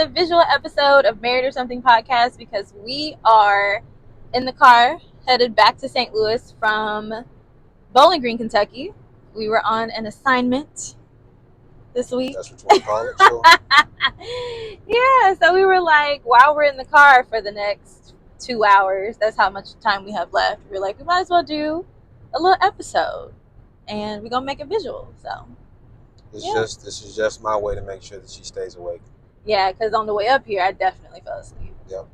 a visual episode of Married or Something podcast because we are in the car headed back to St. Louis from Bowling Green, Kentucky. We were on an assignment this week. That's what you want to call it. Sure. Yeah, so we were like, while we're in the car for the next 2 hours, that's how much time we have left. We were like, we might as well do a little episode, and we're gonna make it visual. So this is just my way to make sure that she stays awake. yeah, because on the way up here, I definitely fell asleep. Yep.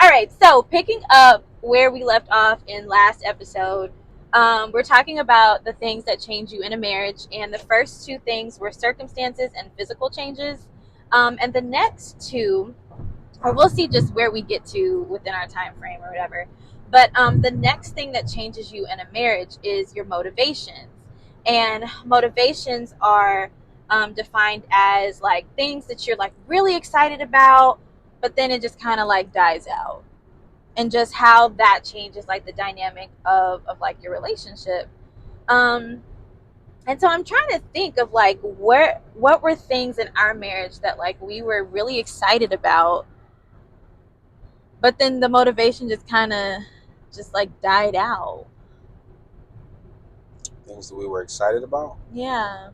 All right, so picking up where we left off in last episode, we're talking about the things that change you in a marriage, and the first two things were circumstances and physical changes, and the next two, or we'll see just where we get to within our time frame or whatever, but the next thing that changes you in a marriage is your motivations, and motivations are defined as like things that you're like really excited about, but then it just kind of like dies out, and just how that changes like the dynamic of like your relationship. And so I'm trying to think of like what were things in our marriage that like we were really excited about, but then the motivation just kind of just like died out. Things that we were excited about. Yeah.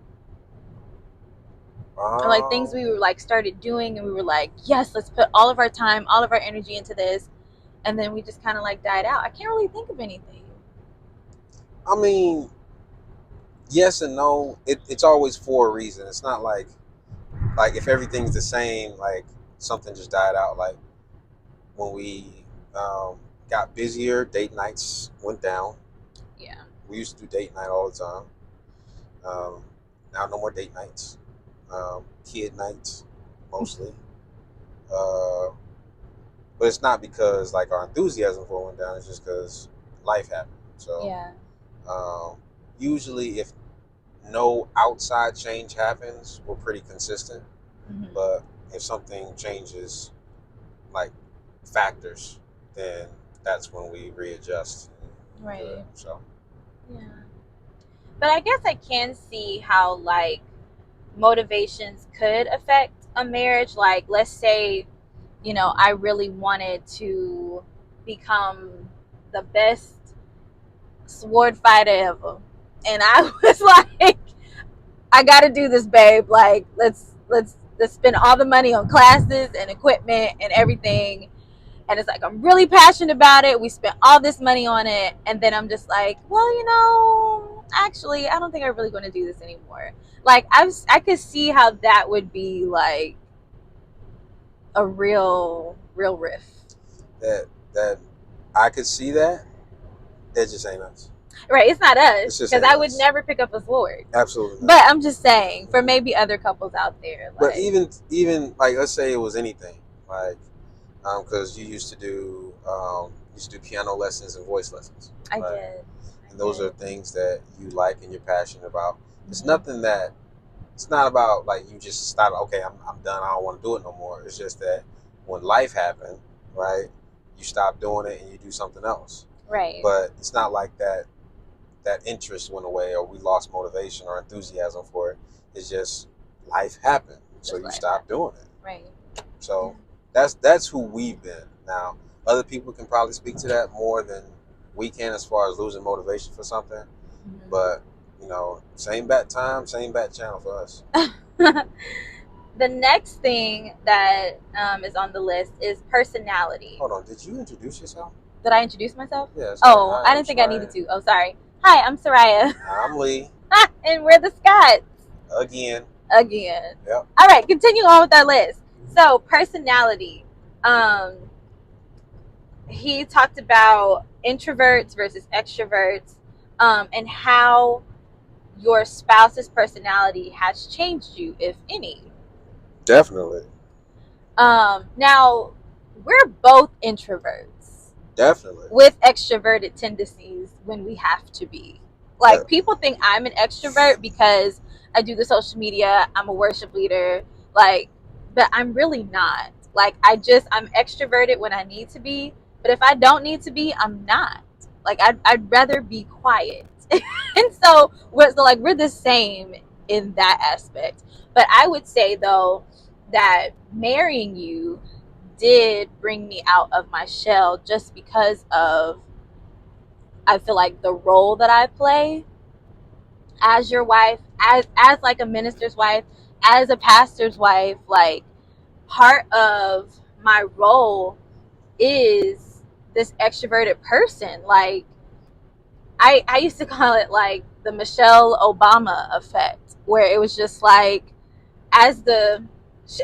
Or like things we were like started doing and we were like, yes, let's put all of our time, all of our energy into this, and then we just kind of like died out. I can't really think of anything. I mean, yes and no. It's always for a reason. It's not like if everything's the same, like something just died out. Like when we got busier, date nights went down. Yeah. We used to do date night all the time. Now no more date nights. Kid nights mostly. But it's not because like our enthusiasm for it went down. It's just because life happened. So Yeah. Usually, if no outside change happens, we're pretty consistent. Mm-hmm. But if something changes, like factors, then that's when we readjust. Right. So. Yeah. But I guess I can see how like motivations could affect a marriage. Like, let's say, you know, I really wanted to become the best sword fighter ever, and I was like, I gotta do this, babe. Like, let's spend all the money on classes and equipment and everything. And it's like, I'm really passionate about it. We spent all this money on it. And then I'm just like, well, you know, actually, I don't think I'm really going to do this anymore. Like, I could see how that would be like a real riff. That I could see that. That just ain't us. Right, it's not us. Because I would never pick up a sword. Absolutely not. But I'm just saying, for maybe other couples out there. Like, but even like, let's say it was anything. Like, because you used to do piano lessons and voice lessons. I did. And those are things that you like and you're passionate about. It's nothing that, it's not about like you just stop, okay, I'm done, I don't want to do it no more. It's just that when life happened, right, you stop doing it and you do something else. Right. But it's not like that interest went away or we lost motivation or enthusiasm for it. It's just life happened. So you stop doing it. Right. So that's who we've been. Now, other people can probably speak to that more than we can as far as losing motivation for something. Mm-hmm. But, you know, same bat time, same bat channel for us. The next thing that is on the list is personality. Hold on, did you introduce yourself? Did I introduce myself? Yes. Oh, I didn't think I needed to. Oh, sorry. Hi, I'm Sariah. I'm Lee. And we're the Scotts. Again. Yep. All right, continue on with our list. So, personality. He talked about introverts versus extroverts, and how your spouse's personality has changed you, if any. Definitely. Now, we're both introverts. Definitely. With extroverted tendencies when we have to be. Like, people think I'm an extrovert because I do the social media, I'm a worship leader, like, but I'm really not. Like, I'm extroverted when I need to be, but if I don't need to be, I'm not. Like, I'd rather be quiet. And so we're the same in that aspect. But I would say, though, that marrying you did bring me out of my shell, just because of, I feel like, the role that I play as your wife, as like a minister's wife, as a pastor's wife. Like, part of my role is this extroverted person. Like, I used to call it like the Michelle Obama effect, where it was just like, as the,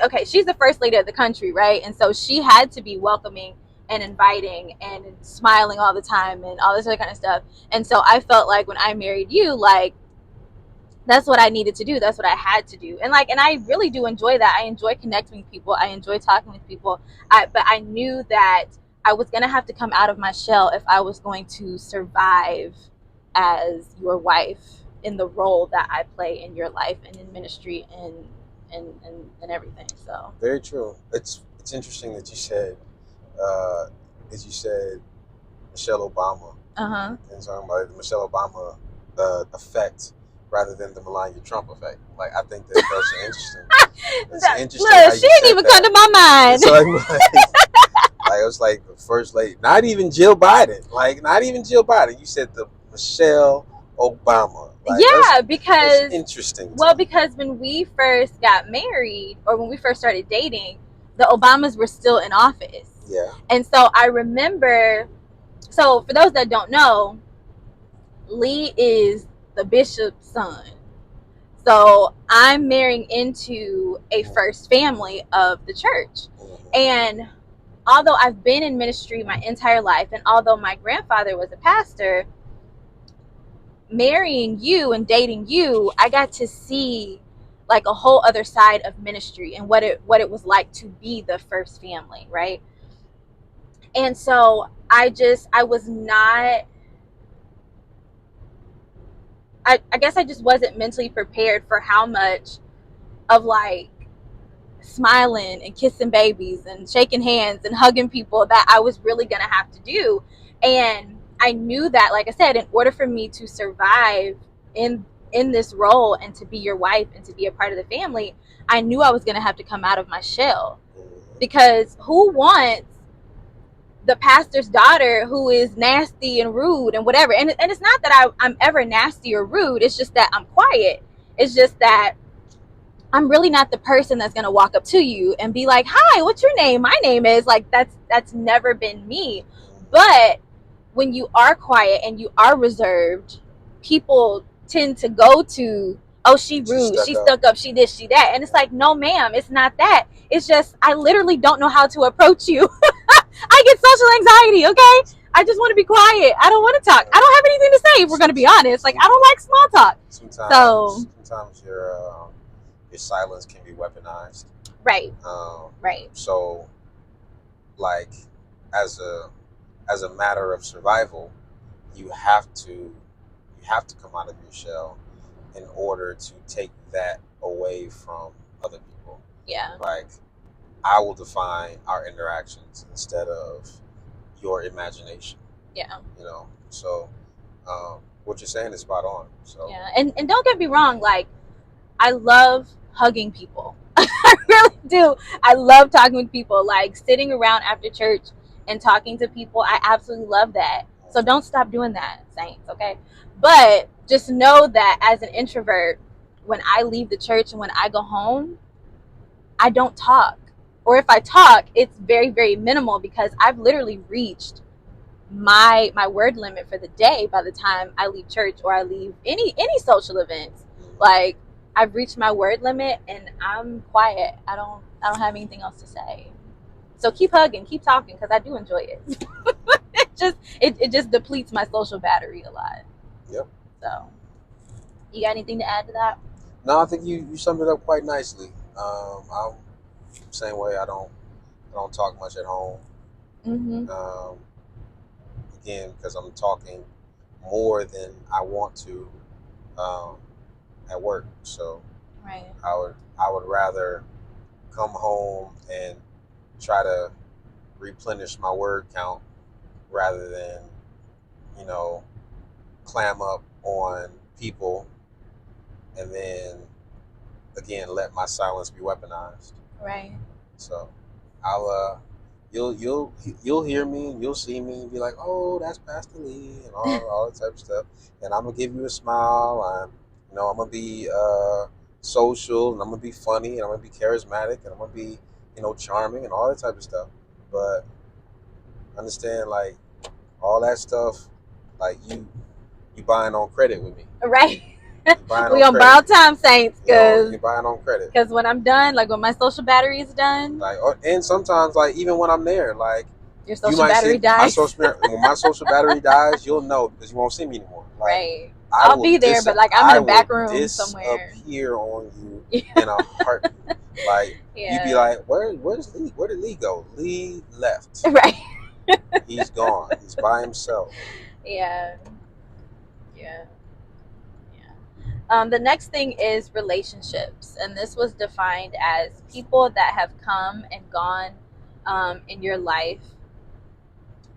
okay, she's the first lady of the country, right? And so she had to be welcoming and inviting and smiling all the time and all this other kind of stuff. And so I felt like when I married you, like, that's what I needed to do. That's what I had to do. And like, and I really do enjoy that. I enjoy connecting with people. I enjoy talking with people. But I knew that I was going to have to come out of my shell if I was going to survive as your wife, in the role that I play in your life and in ministry and everything. So Very true. It's interesting that uh, you said Michelle Obama, uh-huh. and talking about the Michelle Obama effect rather than the Melania Trump effect. Like, I think that's interesting. It's interesting Look, how she you didn't said even come that. to my mind. It's like it was like the first lady, not even Jill Biden. Like, not even Jill Biden. You said the Michelle Obama. Like, Yeah, that's because, interesting to well, me. because when we first got married, or when we first started dating, the Obamas were still in office. Yeah. And so I remember, so for those that don't know, Lee is the bishop's son. So I'm marrying into a first family of the church. And although I've been in ministry my entire life, and although my grandfather was a pastor, marrying you and dating you, I got to see like a whole other side of ministry and what it was like to be the first family, right? And so I was not, I guess I just wasn't mentally prepared for how much of like smiling and kissing babies and shaking hands and hugging people that I was really gonna have to do. And I knew that, like I said, in order for me to survive in this role and to be your wife and to be a part of the family, I knew I was gonna have to come out of my shell. Because who wants the pastor's daughter who is nasty and rude and whatever? And it's not that I'm ever nasty or rude. It's just that I'm quiet. It's just that I'm really not the person that's gonna walk up to you and be like, "Hi, what's your name? My name is," like, that's never been me. But when you are quiet and you are reserved, people tend to go to, "Oh, she rude, she stuck up, she this, she that," and it's like, no, ma'am, it's not that. It's just I literally don't know how to approach you. I get social anxiety. Okay, I just want to be quiet. I don't want to talk. I don't have anything to say. If we're gonna be honest, like, I don't like small talk. Sometimes your silence can be weaponized. Right. Right. So, like, as a matter of survival, you have to come out of your shell in order to take that away from other people. Yeah. Like, I will define our interactions instead of your imagination. Yeah. So what you're saying is spot on. So yeah, and don't get me wrong, like, I love hugging people. I really do. I love talking with people, like sitting around after church and talking to people. I absolutely love that. So don't stop doing that, saints, okay? But just know that as an introvert, when I leave the church and when I go home, I don't talk. Or if I talk, it's very, very minimal, because I've literally reached my word limit for the day by the time I leave church or I leave any social events. Like, I've reached my word limit and I'm quiet. I don't have anything else to say. So keep hugging, keep talking, because I do enjoy it. it just depletes my social battery a lot. Yep. So, you got anything to add to that? No, I think you summed it up quite nicely. I'm the same way. I don't talk much at home. Mm-hmm. Again, because I'm talking more than I want to at work. So Right. I would rather come home and try to replenish my word count rather than, clam up on people and then again let my silence be weaponized. Right. So I'll you'll hear me and you'll see me and be like, oh, that's Pastor Lee and all that type of stuff, and I'm gonna give you a smile. I'm gonna be social, and I'm gonna be funny, and I'm gonna be charismatic, and I'm gonna be charming and all that type of stuff. But understand, like, all that stuff, like you buying on credit with me. Right. You buying We on gonna borrow credit. time, saints, You're buying on credit. because when I'm done, like when my social battery is done, Like, and sometimes, like, even when I'm there, like, your you social might see battery dies. when my social battery dies, you'll know because you won't see me anymore. Like, Right. I'll be there, but like I'm in I a back will room somewhere. disappear on you Yeah. in a heartbeat. Like, you'd be Yeah. like, where's Lee? Where did Lee go? Lee left. Right. He's gone. He's by himself. Yeah. Yeah. The next thing is relationships, and this was defined as people that have come and gone in your life.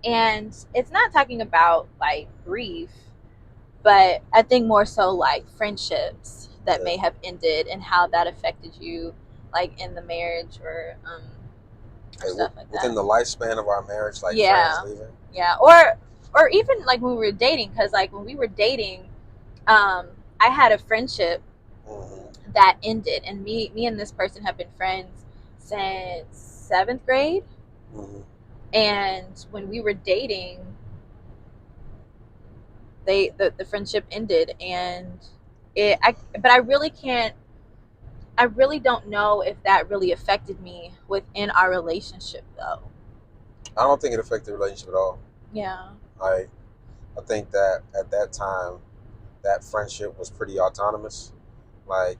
And it's not talking about like grief, but I think more so like friendships that may have ended and how that affected you, like in the marriage or stuff like Within that. the lifespan of our marriage, like, Yeah, friends leaving. yeah, or even like when we were dating, because like when we were dating, I had a friendship that ended, and me and this person have been friends since seventh grade. And when we were dating, the friendship ended, and but I really can't. I really don't know if that really affected me within our relationship, though. I don't think it affected the relationship at all. Yeah. I think that at that time, that friendship was pretty autonomous. Like,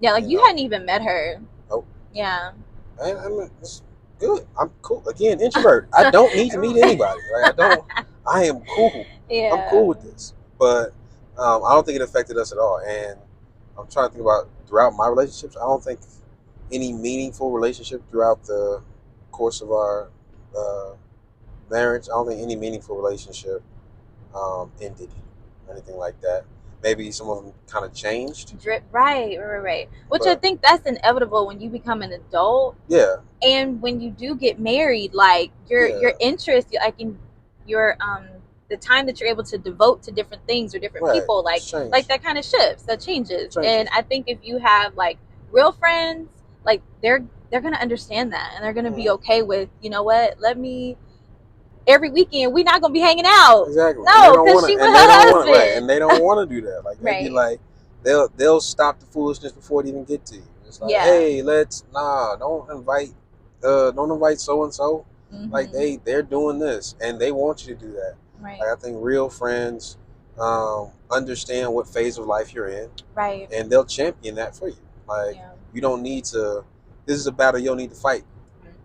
Yeah, like you hadn't even met her. Nope. Yeah. And it's good. I'm cool. Again, introvert. I don't need to meet anybody. Like, I am cool. Yeah. I'm cool with this. But I don't think it affected us at all. And I'm trying to think about throughout my relationships. I don't think any meaningful relationship throughout the course of our uh, marriage. I don't think any meaningful relationship ended or anything like that. Maybe some of them kind of changed. Right. Which I think that's inevitable when you become an adult. Yeah. And when you do get married, like your interest, like in your the time that you're able to devote to different things or different people, like that kind of shifts, that changes. And I think if you have like real friends, like they're gonna understand that, and they're gonna be okay with, you know what, let me every weekend we're not gonna be hanging out. Exactly. No, because she with her husband. Right, and they don't want to do that. Like, they be like, they'll stop the foolishness before it even get to you. It's like, hey, don't invite so and so. Like, they're doing this and they want you to do that. Right. Like, I think real friends understand what phase of life you're in. Right. And they'll champion that for you. Like, you don't need to. This is a battle you don't need to fight.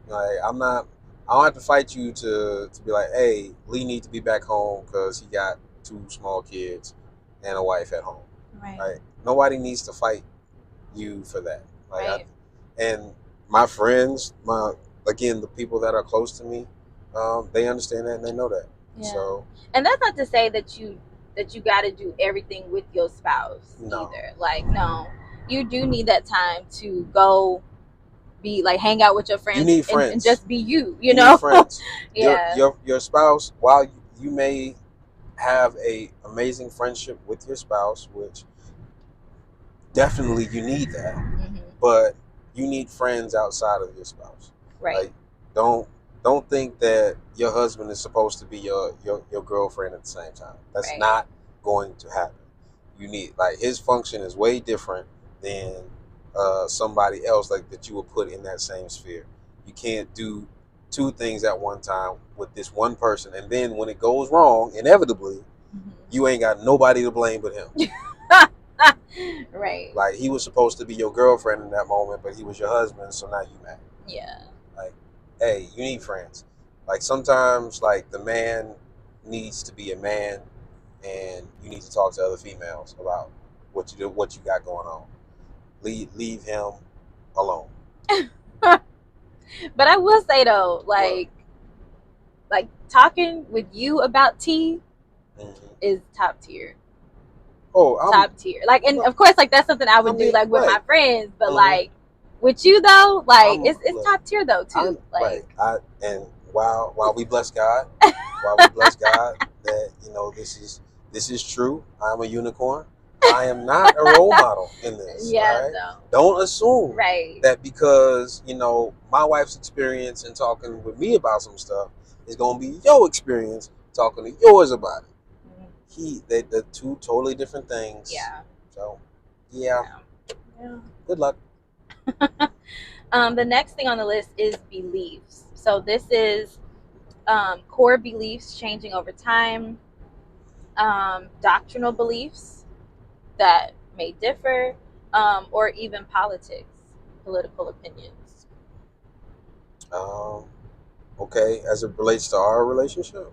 Like, I don't have to fight you to be like, hey, Lee needs to be back home because he got 2 small kids and a wife at home. Right. Like, nobody needs to fight you for that. Like, and my friends, the people that are close to me, they understand that and they know that. Yeah. So, and that's not to say that you got to do everything with your spouse either. Like, no, you do need that time to go be like hang out with your friends. You need friends and just be you know. Need friends. Yeah. Your spouse, while you may have a amazing friendship with your spouse, which definitely you need that, but you need friends outside of your spouse. Right. Like, don't think that your husband is supposed to be your girlfriend at the same time. That's not going to happen. You need, like, his function is way different than somebody else, like, that you would put in that same sphere. You can't do 2 things at one time with this one person, and then when it goes wrong, inevitably, you ain't got nobody to blame but him. Right. Like, he was supposed to be your girlfriend in that moment, but he was your husband, so now you mad. Yeah. Like, hey, you need friends. Like, sometimes, like, the man needs to be a man, and you need to talk to other females about what you got going on. Leave him alone. But I will say though, like talking with you about tea is top tier. Oh, top tier. Like, and of course, like that's something I would do like with my friends, but like With you though, like I'm it's look. top tier though I'm too. right. Like And while we bless God, while we bless God that this is true. I'm a unicorn. I am not a role model in this. All yeah, right. no, Don't assume right. that because my wife's experience in talking with me about some stuff is gonna be your experience talking to yours about it. They're two totally different things. Yeah, So yeah. yeah. Good luck. The next thing on the list is beliefs. So this is core beliefs changing over time, doctrinal beliefs that may differ, or even political opinions. Um, okay, as it relates to our relationship.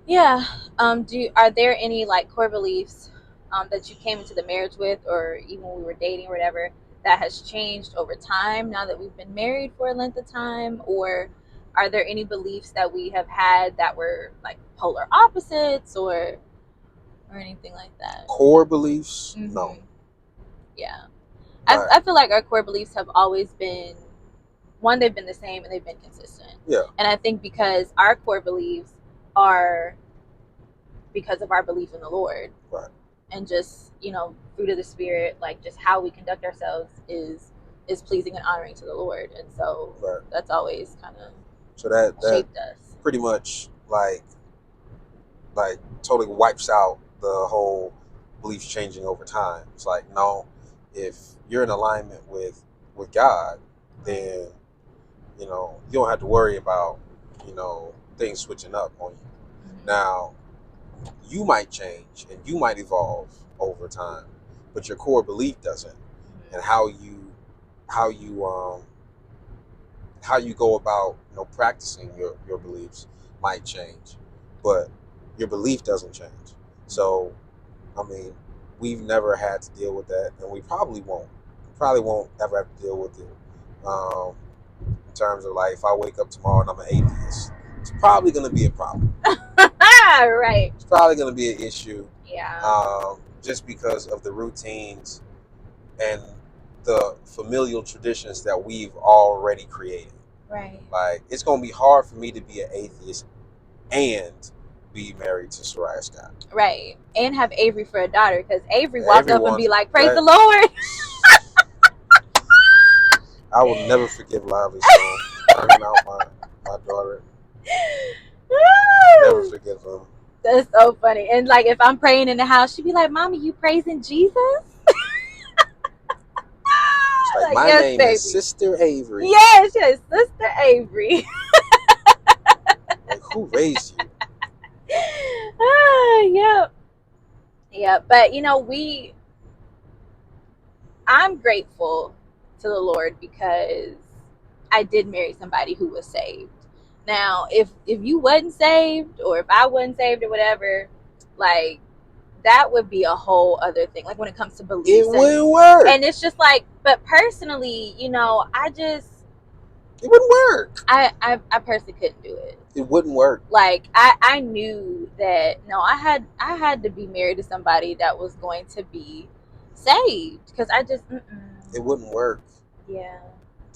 Yeah. Are there any like core beliefs that you came into the marriage with, or even when we were dating or whatever, that has changed over time now that we've been married for a length of time? Or are there any beliefs that we have had that were like polar opposites or anything like that? Core beliefs, no. Mm-hmm. Yeah. But I feel like our core beliefs have always been one, they've been the same and they've been consistent. yeah, And I think because our core beliefs are because of our belief in the Lord, right, and just fruit of the spirit, like just how we conduct ourselves is pleasing and honoring to the Lord, and so right. that's always kind of So that shaped us. pretty much like totally wipes out the whole beliefs changing over time. It's like no, if you're in alignment with God, then you don't have to worry about things switching up on you. Mm-hmm. Now you might change and you might evolve over time, but your core belief doesn't, and how you how you go about practicing your beliefs might change, but your belief doesn't change. So I mean, we've never had to deal with that, and we probably won't. Probably won't ever have to deal with it. In terms of like, if I wake up tomorrow and I'm an atheist, it's probably going to be a problem. Right. It's probably going to be an issue, Yeah. just because of the routines and the familial traditions that we've already created. Right. Like, it's going to be hard for me to be an atheist and be married to Sariah Scott. Right. And have Avery for a daughter, because Avery walk up and Everyone, be like, praise that the Lord. I will never forgive Lively's song "Turning Out My Daughter." Never forgive them. That's so funny. And like if I'm praying in the house, she'd be like, mommy, you praising Jesus? It's like, my yes, name baby. is Sister Avery. Yes, yes, Sister Avery. Like, who raised you? Yep. Yeah, but I'm grateful to the Lord because I did marry somebody who was saved. Now, if you wasn't saved, or if I wasn't saved or whatever, like that would be a whole other thing. Like when it comes to beliefs, It wouldn't work. and it's just like, but personally, it wouldn't work. I personally couldn't do it. It wouldn't work. Like I knew that no, I had to be married to somebody that was going to be saved, because I just It wouldn't work. yeah.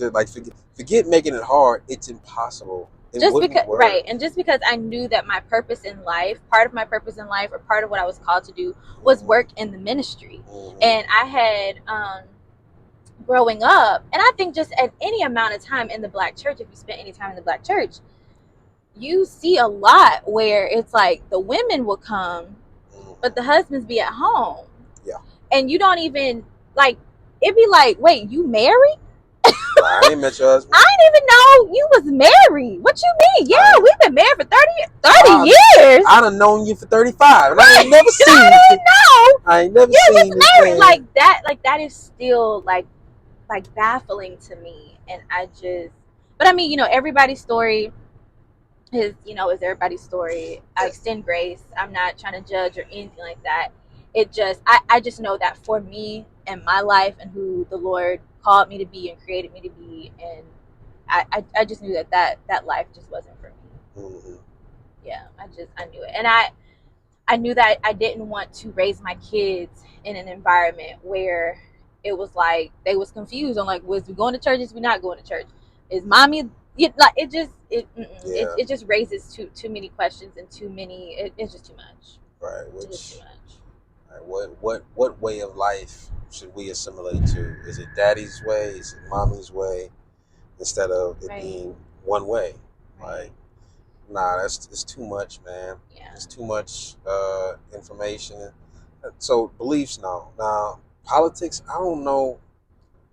Like, forget making it hard. It's impossible. It Just wouldn't because, work. right, and just because I knew that my purpose in life, part of my purpose in life, or part of what I was called to do, was work in the ministry. And I had growing up, and I think just at any amount of time in the Black church, if you spend any time in the Black church, you see a lot where it's like the women will come, but the husbands be at home. Yeah. And you don't even, like, it'd be like, wait, you married? I ain't met your husband. I didn't even know you was married. What you mean? Yeah, we've been married for 30 years. I done known you for 35, and I ain't never seen you. I ain't never seen this married. man. Like that is still like baffling to me. And but I mean, everybody's story is everybody's story. I extend grace. I'm not trying to judge or anything like that. It just I just know that for me and my life and who the Lord called me to be and created me to be, and I just knew that life just wasn't for me. Mm-hmm. Yeah, I knew it. And I knew that I didn't want to raise my kids in an environment where it was like they was confused on like, was we going to church? Is we not going to church? Is mommy? Like Yeah. it just raises too many questions and too many. It's just too much. Right. It's just Which too much. what way of life should we assimilate to? Is it daddy's way? Is it mommy's way? Instead of it Right. being one way. Right. Like, nah, it's too much, man. Yeah. It's too much information. So beliefs now. Now politics, I don't know.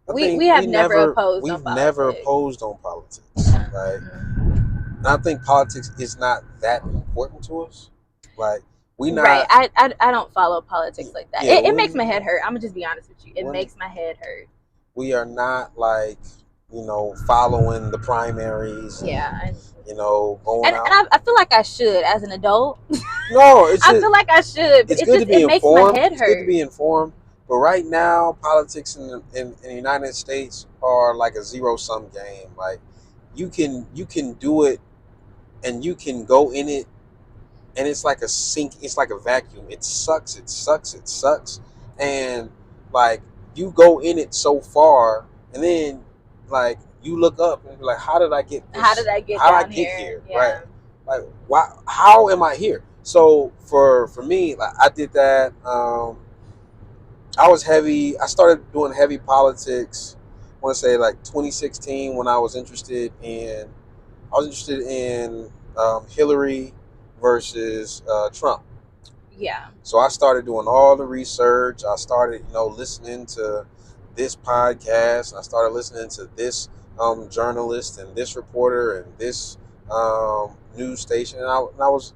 I think We have never opposed on we've never politics. opposed on politics, right? Mm-hmm. And I think politics is not that important to us. Like we Right. not, I don't follow politics like that. yeah, It makes my head hurt. I'm gonna just be honest with you. It we're, makes my head hurt. we are not like, following the primaries and, Yeah. going And out. I feel like I should as an adult. No, it's I just, feel like I should, but it's good to be it makes my informed. head It's good to hurt. be informed. But right now, politics in the United States are like a zero sum game. Like you can do it and you can go in it, and it's like a sink. It's like a vacuum. It sucks. It sucks. It sucks. And like you go in it so far, and then like you look up and be like, how did I get this? How did I get How did I down get here? here? Right? Yeah. Like why? How am I here? So for me, like I did that. I was heavy. I started doing heavy politics. I want to say like 2016 when I was interested in Hillary versus Trump. Yeah. So I started doing all the research. I started, listening to this podcast. I started listening to this journalist and this reporter and this news station, and I was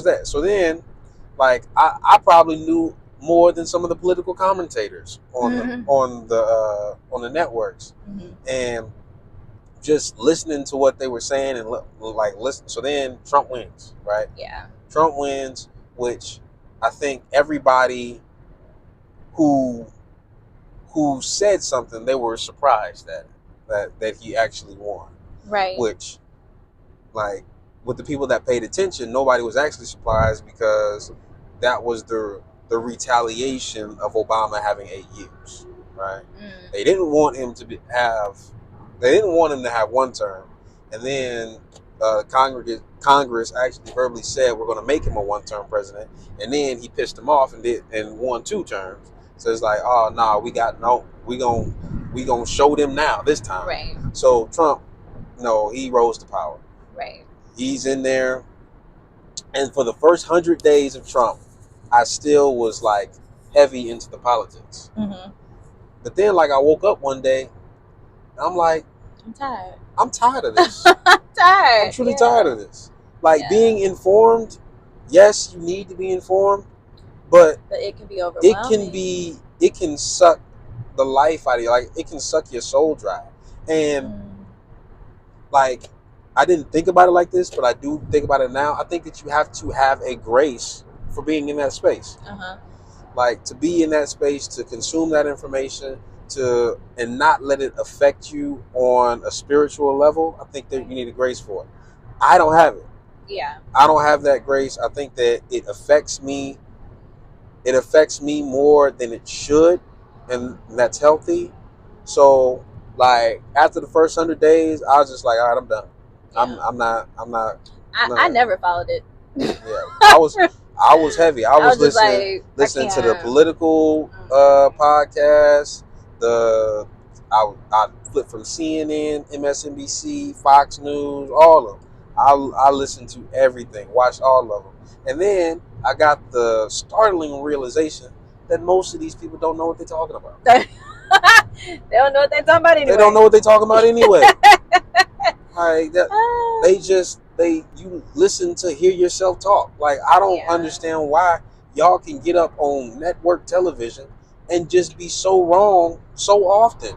that. So then, like, I probably knew more than some of the political commentators Mm-hmm. on the networks, Mm-hmm. and just listening to what they were saying and like listen. So then Trump wins, right? Yeah. Trump wins, which I think everybody who said something, they were surprised that he actually won. Right. Which, like, with the people that paid attention, nobody was actually surprised because that was the retaliation of Obama having 8 years, right? Mm. They didn't want him to they didn't want him to have one term, and then Congress actually verbally said we're going to make him a one-term president, and then he pissed them off and won 2 terms. So it's like, oh no, we gonna show them now this time. Right. So Trump, no, he rose to power. Right. He's in there, and for the first 100 days of Trump, I still was like heavy into the politics. Mm-hmm. But then, like, I woke up one day, and I'm like, I'm tired. I'm tired of this. I'm tired. I'm truly tired of this. Like, Yeah. being informed, yes, you need to be informed, but it can be overwhelming. it can suck the life out of you. Like, it can suck your soul dry. And like, I didn't think about it like this, but I do think about it now. I think that you have to have a grace for being in that space. Uh-huh. Like, to be in that space, to consume that information, and not let it affect you on a spiritual level. I think that you need a grace for it. I don't have it. Yeah. I don't have that grace. I think that it affects me. It affects me more than it should, and that's healthy. So, like, after the first 100 days, I was just like, all right, I'm done. Yeah. I'm not. I never followed it. Yeah, I was heavy. I was listening to the political podcasts. I flipped from CNN, MSNBC, Fox News, all of them. I listened to everything, watched all of them, and then I got the startling realization that most of these people don't know what they're talking about. They don't know what they're talking about anyway. They don't know what they're talking about anyway. Like that, you listen to hear yourself talk. Like, I don't understand why y'all can get up on network television and just be so wrong so often.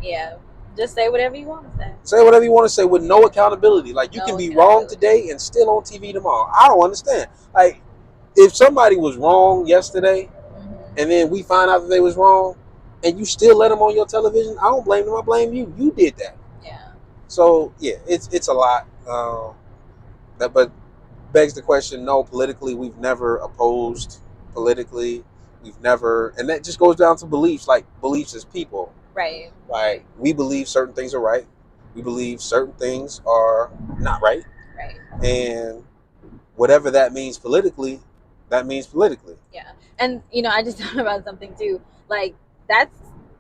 Yeah, just say whatever you want to say. Say whatever you want to say with no accountability. Like, you can be wrong today and still on TV tomorrow. I don't understand. Like, if somebody was wrong yesterday, and then we find out that they was wrong, and you still let them on your television, I don't blame them. I blame you. You did that. Yeah. So yeah, it's a lot. But begs the question. No, politically, we've never opposed politically. We've never, and that just goes down to beliefs, like beliefs as people. Right. Like we believe certain things are right. We believe certain things are not right. Right. And whatever that means politically, that means politically. Yeah. And I just thought about something too. Like that's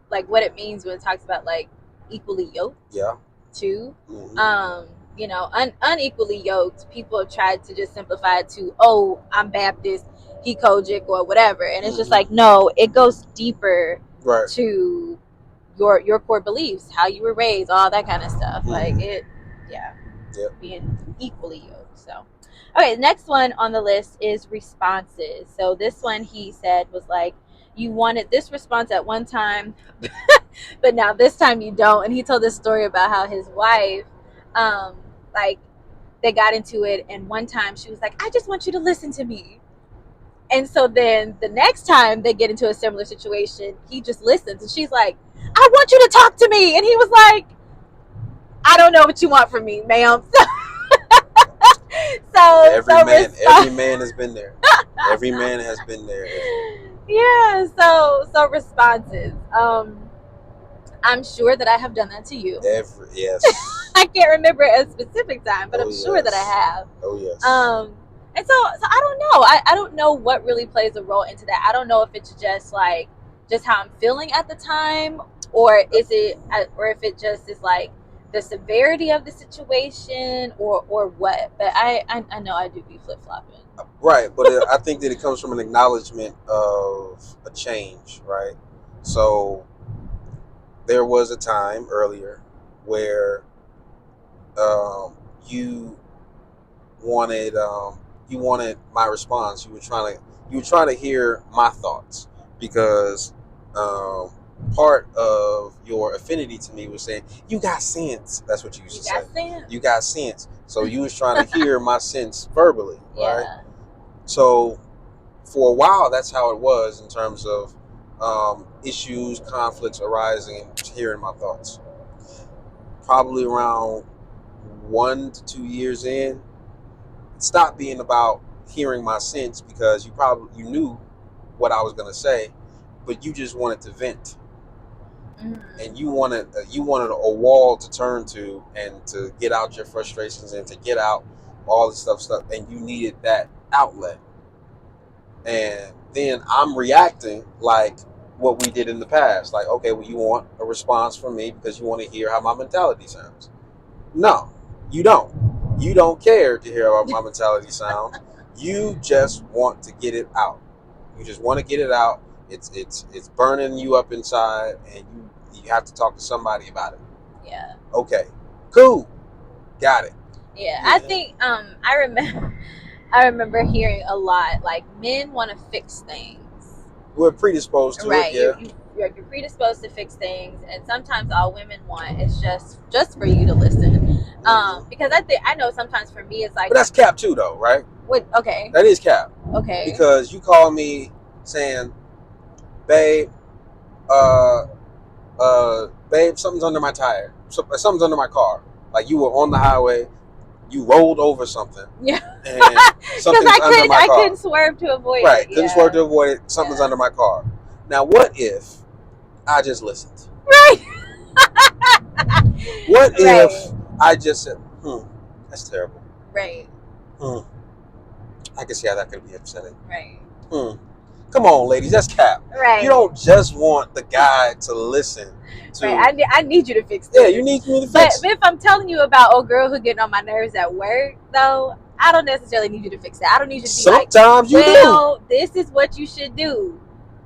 like what it means when it talks about like equally yoked. Yeah. Too. Mm-hmm. Unequally yoked, people have tried to just simplify it to, oh, I'm Baptist, he Kojic or whatever. And it's just like, no, it goes deeper Right. to your core beliefs, how you were raised, all that kind of stuff. Like it, yeah. Yep. Being equally yoked. So okay, the next one on the list is responses. So this one he said was like, you wanted this response at one time, but now this time you don't. And he told this story about how his wife, like they got into it, and one time she was like, I just want you to listen to me. And so then the next time they get into a similar situation, he just listens, and she's like, I want you to talk to me. And he was like, I don't know what you want from me, ma'am. Every man has been there. Every man has been there. Yeah, so responses. I'm sure that I have done that to you. Yes. I can't remember a specific time, but I'm sure that I have. Oh yes. And so I don't know. I don't know what really plays a role into that. I don't know if it's just like just how I'm feeling at the time, or if it just is like the severity of the situation, or what. But I know I do be flip flopping. Right, but I think that it comes from an acknowledgement of a change, right? So there was a time earlier where you wanted my response. You were trying to hear my thoughts because part of your affinity to me was saying you got sense. That's what you used to say. Sense? You got sense. So you was trying to hear my sense verbally, right? Yeah. So for a while, that's how it was in terms of issues, conflicts arising, and hearing my thoughts. Probably around 1 to 2 years in, it stopped being about hearing my sense because you knew what I was going to say, but you just wanted to vent. And you wanted a wall to turn to and to get out your frustrations and to get out all the stuff, and you needed that outlet. And then I'm reacting like what we did in the past. Like, okay, well, you want a response from me because you want to hear how my mentality sounds. No, you don't. You don't care to hear how my mentality sounds. You just want to get it out. You just want to get it out. It's burning you up inside, and you have to talk to somebody about it. Yeah. Okay. Cool. Got it. Yeah. I think I remember hearing a lot like men want to fix things. We're predisposed to right. it. Yeah. You're predisposed to fix things, and sometimes all women want is just for you to listen. Because I know sometimes for me it's like, but that's cap too, though, right? What? Okay. That is cap. Okay. Because you call me saying, babe, babe, something's under my tire. Something's under my car. Like you were on the highway, you rolled over something. Yeah. And something's under my car. I couldn't swerve to avoid it. Right. Couldn't swerve to avoid it. Something's under my car. Now, what if I just listened? Right. What if I just said, that's terrible. Right. I can see how that could be upsetting. Right. Come on, ladies, that's cap. Right. You don't just want the guy to listen to. Right. I need you to fix this. Yeah, you need me to fix it. But if I'm telling you about old girl who getting on my nerves at work, though, I don't necessarily need you to fix that. I don't need you to be sometimes like, you well, do. This is what you should do.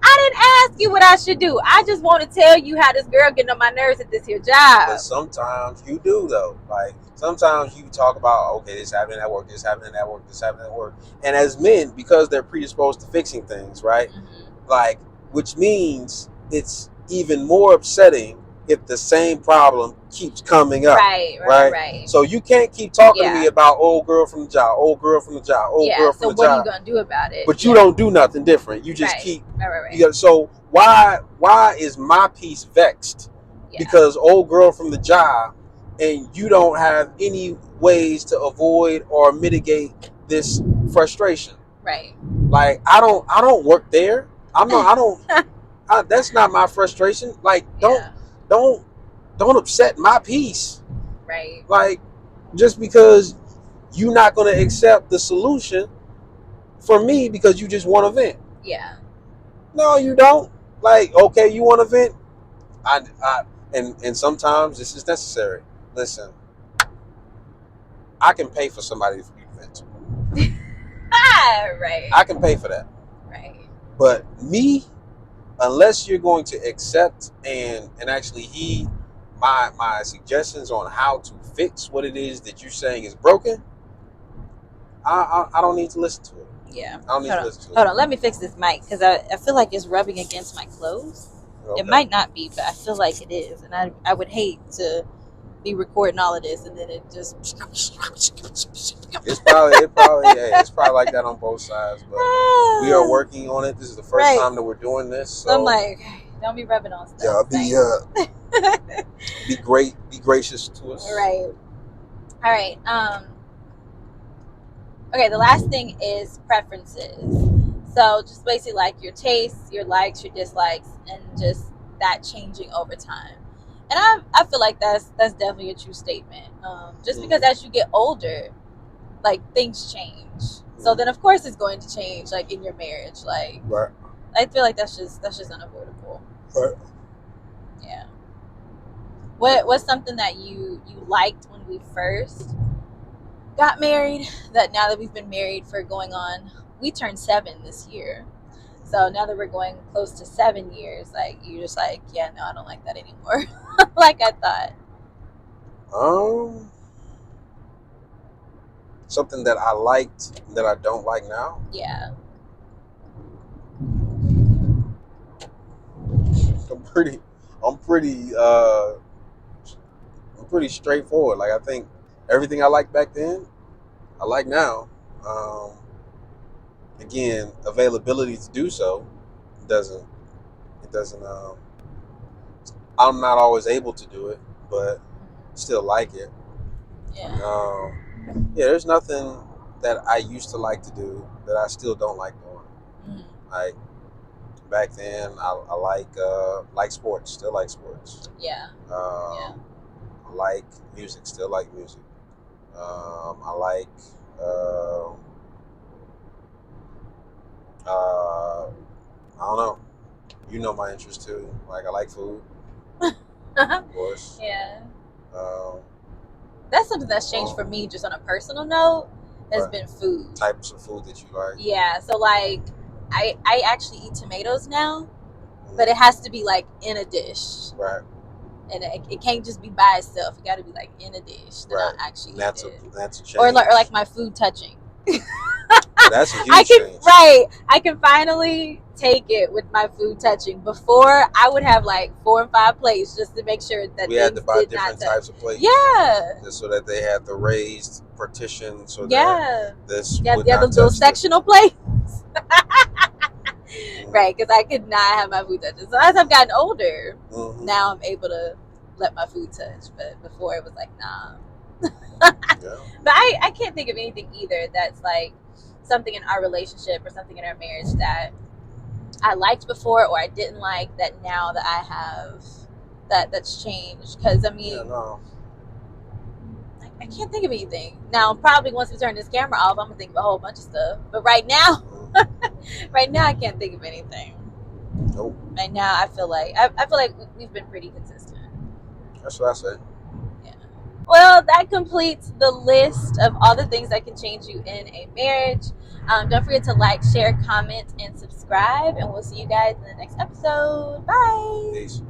I didn't ask you what I should do. I just want to tell you how this girl getting on my nerves at this here job. But sometimes you do, though. Like, sometimes you talk about, okay, this happening at work, this happening at work, this happening at work. And as men, because they're predisposed to fixing things, right? Mm-hmm. Like, which means it's even more upsetting if the same problem keeps coming up. Right. So you can't keep talking to me about old girl from the job, old girl from the job, old girl from the job. So what are you going to do about it? But you don't do nothing different. You just keep. Right. So why is my piece vexed? Because old girl from the job, and you don't have any ways to avoid or mitigate this frustration. Right. Like I don't work there. I'm not. I don't. That's not my frustration. Like, Yeah. don't upset my peace. Right. Like, just because you're not gonna accept the solution for me because you just want to vent. Yeah. No, you don't. Like, okay, you want to vent. I and sometimes this is necessary. Listen, I can pay for somebody for you to vent to. Right. I can pay for that. Right. But me, unless you're going to accept and actually heed my suggestions on how to fix what it is that you're saying is broken, I don't need to listen to it. Yeah. I don't need Hold to on. listen to it. Hold on. Let me fix this mic because I feel like it's rubbing against my clothes. Okay. It might not be, but I feel like it is, and I would hate to be recording all of this and then it just. It's probably like that on both sides, but we are working on it. This is the first time that we're doing this, so I'm like, don't be rubbing on stuff. yeah, be gracious to us. Right. All right. Okay, the last thing is preferences. So just basically like your tastes, your likes, your dislikes, and just that changing over time. And I feel like that's definitely a true statement. Just because as you get older, like things change. So then of course it's going to change, like in your marriage. Like Right. I feel like that's just unavoidable. Right. Yeah. What's something that you liked when we first got married that now that we've been married for going on, we turned 7 this year. So now that we're going close to 7 years, like you're just like, yeah, no, I don't like that anymore. Like I thought. Something that I liked that I don't like now. Yeah. I'm pretty straightforward. Like, I think everything I liked back then, I like now. Again, availability to do so doesn't it doesn't I'm not always able to do it, but still like it. Yeah. Yeah, there's nothing that I used to like to do that I still don't like doing. Like back then, I like sports, still like sports. Yeah. I like music, still like music. I like I don't know. You know my interest too. Like, I like food, of course. Yeah. Um, That's something that's changed for me just on a personal note has been food. Types of food that you like. Yeah. So like I actually eat tomatoes now, but it has to be like in a dish. Right. And it can't just be by itself. It got to be like in a dish that I actually eat that's it. That's a change. Or like my food touching. That's a huge change. Right. I can finally take it with my food touching. Before, I would have like 4 and 5 plates just to make sure that we had to buy different types of plates. Yeah. Just so that they had the raised partition, so that this would not those little sectional plates. Right, because I could not have my food touch. So as I've gotten older, now I'm able to let my food touch. But before it was like, nah. But I can't think of anything either that's like something in our relationship or something in our marriage that I liked before or I didn't like that now that I have that's changed. Because I mean, I can't think of anything. Now probably once we turn this camera off, I'm gonna think of a whole bunch of stuff. But right now, I can't think of anything. Nope. Right now, I feel like we've been pretty consistent. That's what I say. Yeah. Well, that completes the list of all the things that can change you in a marriage. Don't forget to like, share, comment, and subscribe. And we'll see you guys in the next episode. Bye. Peace.